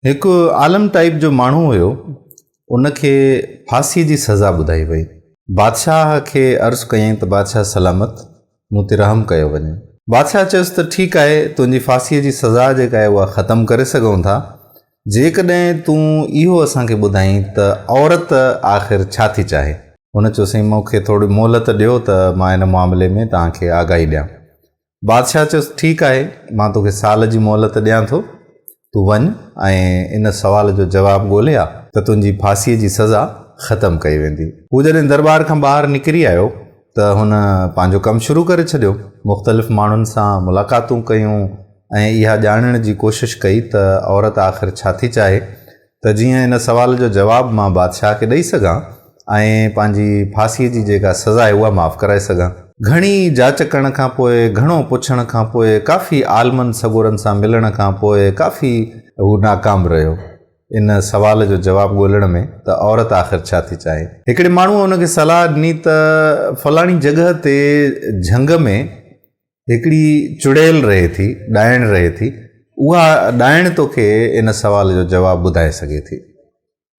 एक आलम टाइप जो माण्हू हुयो उनखे फांसी जी सज़ा ॿुधाई वई। बादशाह खे अर्ज़ु कयईं त बादशाह सलामत मूं ते रहम कयो वञे। बादशाह चयुसि त ठीकु आहे, तुंहिंजी फांसीअ जी सज़ा जेका आहे उहा ख़तमु करे सघूं था जेकॾहिं तूं इहो असांखे ॿुधाईं त औरत आख़िर छा थी चाहे। हुन चयोसीं मूंखे थोरी मोहलत ॾियो त मां हिन मामले में तव्हांखे आगाही ॾियां। बादशाह चयोसि ठीकु आहे, मां तोखे साल जी मोहलत ॾियां थो, तूं वञ ऐं इन सवाल जो जवाबु ॻोल्हे आ त तुंहिंजी फांसीअ जी सज़ा ख़तमु कई वेंदी। हू जॾहिं दरबार खां ॿाहिरि निकिरी आयो त हुन पंहिंजो कमु शुरू करे छॾियो। मुख़्तलिफ़ माण्हुनि सां मुलाक़ातूं कयूं ऐं इहा ॼाणण जी कोशिशि कई त औरत आख़िर छा थी चाहे, त जीअं इन सवाल जो जवाबु मां बादशाह खे ॾेई सघां ऐं पंहिंजी फांसीअ जी जेका सज़ा आहे उहा माफ़ु कराए सघां। घणी जांच करण खां पोइ, घणो पुछण खां पोइ, काफ़ी आलमनि सगोरनि सां मिलण खां पोइ काफ़ी हू नाकाम रहियो इन सवाल जो जवाबु ॻोल्हण में त औरत आख़िर छा थी चाहे। हिकिड़े माण्हूअ हुनखे सलाह ॾिनी त फलाणी जॻह ते झंग में हिकिड़ी चुड़ैल रहे थी, ॾाइण रहे थी, उहा ॾाइण तोखे इन सवाल जो जवाबु ॿुधाए सघे थी।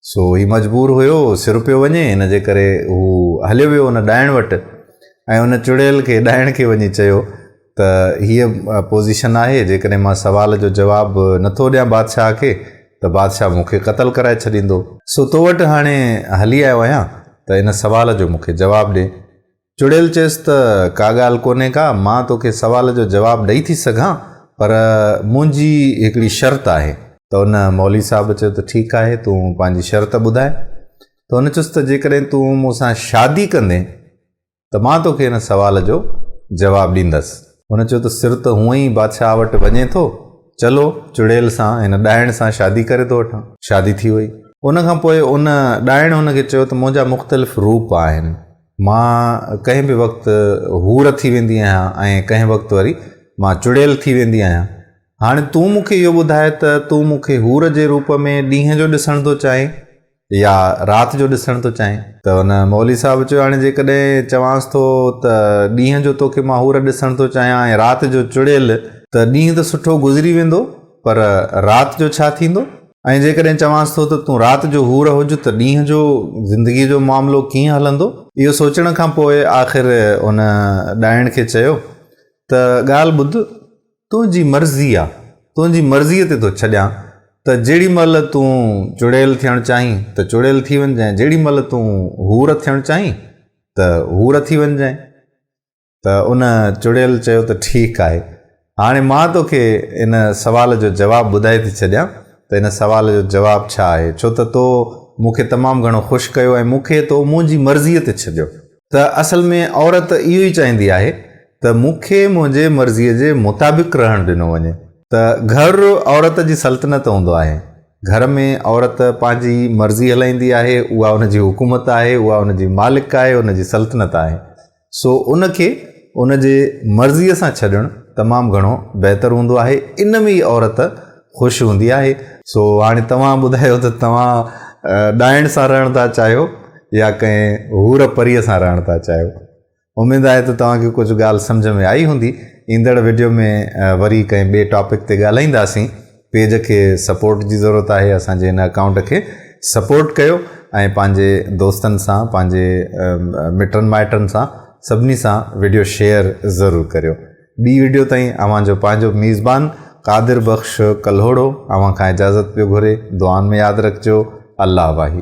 सो ही मजबूर हुयो, सिर पियो वञे, इन जे करे हू हलियो वियो उन ॾाइण वटि ऐं उन चुड़ैल खे ॾाइण खे वञी चयो त हीअ पोज़ीशन आहे, जेकॾहिं मां सवाल जो जवाबु नथो ॾियां बादशाह खे त बादशाह मूंखे क़तल कराए छॾींदो। सो तो वटि हाणे हली आयो आहियां त इन सवाल जो मूंखे जवाबु ॾे। चुड़ैल चयसि त का ॻाल्हि कोन्हे का, मां तोखे सवाल जो जवाबु ॾेई थी सघां, पर मुंहिंजी हिकिड़ी शर्त आहे। त उन मौली साहब चयो त ठीकु आहे, तूं पंहिंजी शर्त ॿुधाए। त हुन चयुसि त जेकॾहिं तूं मूंसां शादी कंदे त मां तोखे हिन सवाल जो जवाबु ॾींदसि। हुन चयो त सिर त हूअं ई बादशाह वटि वञे थो, चलो चुड़ैल सां, हिन ॾाइण सां शादी करे थो वठां। शादी थी वई। उन खां पोइ उन ॾाइण हुनखे चयो त मुंहिंजा मुख़्तलिफ़ रूप आहिनि, मां कंहिं बि वक़्तु हूर थी वेंदी आहियां ऐं कंहिं वक़्तु वरी मां चुड़ैल थी वेंदी आहियां। हाणे तूं मूंखे इहो ॿुधाए त तूं मूंखे हूर जे रूप में ॾींहं जो ॾिसणु थो चाहीं या राति जो ॾिसणु थो चाहीं। त हुन मौली साहब चयो हाणे जेकॾहिं चवांसि थो त ॾींहं जो तोखे मां हूर ॾिसणु थो चाहियां ऐं राति जो चुड़ैल, त ॾींहुं त सुठो गुज़री वेंदो, पर राति जो छा थींदो? ऐं जेकॾहिं चवांसि थो त तूं राति जो हूर हुज त ॾींहं जो ज़िंदगीअ जो मामिलो कीअं हलंदो? इहो सोचण खां पोइ आख़िर उन ॾाइण खे चयो त ॻाल्हि ॿुध, तुंहिंजी मर्ज़ी आहे, तुंहिंजी मर्ज़ीअ ते थो छॾियां त जेॾी महिल तूं चुड़ैल थियणु चाहीं त चुड़ैल थी वञजांइ, जेॾी महिल तूं हूर थियणु चाहीं त हूर थी वञजांइ। त उन चुड़ैल चयो त ठीकु आहे, हाणे मां तोखे इन सवाल जो जवाबु ॿुधाए थी छॾियां त इन सवाल जो जवाबु छा आहे, छो त तो मूंखे तमामु घणो ख़ुशि कयो ऐं मूंखे तो मुंहिंजी मर्ज़ीअ ते छॾियो। त असल में औरत इहो ई चाहींदी आहे त मूंखे मुंहिंजे मर्ज़ीअ जे मुताबिक़ रहणु ॾिनो वञे। त घर औरत जी सल्तनत हूंदो आहे, घर में औरत पंहिंजी मर्ज़ी हलाईंदी आहे, उहा उनजी हुकूमत आहे, उहा उनजी मालिक आहे, उनजी सल्तनत आहे। सो उनखे उनजे मर्ज़ीअ सां छॾणु तमामु घणो बहितरु हूंदो आहे, इन में ई औरत ख़ुशि हूंदी आहे। सो हाणे तव्हां ॿुधायो त तव्हां ॾाइण सां रहणु था चाहियो या कंहिं हूर परीअ सां रहणु था चाहियो। उमेदु आहे त तव्हांखे कुझु ॻाल्हि सम्झ में आई हूंदी। ईंदड़ वीडियो में वरी कंहिं ॿिए टॉपिक ते ॻाल्हाईंदासीं। पेज खे सपोर्ट जी ज़रूरत आहे, असांजे हिन अकाउंट खे सपोर्ट कयो ऐं पंहिंजे दोस्तनि सां, पंहिंजे मिटनि माइटनि सां, सभिनी सां वीडियो शेयर ज़रूरु करियो। ॿी वीडियो ताईं अव्हांजो पंहिंजो मेज़बान कादिर बख़्श कल्होड़ो अव्हां खां इजाज़त पियो घुरे। दुआनि में यादि रखिजो। अल्लाह वाही।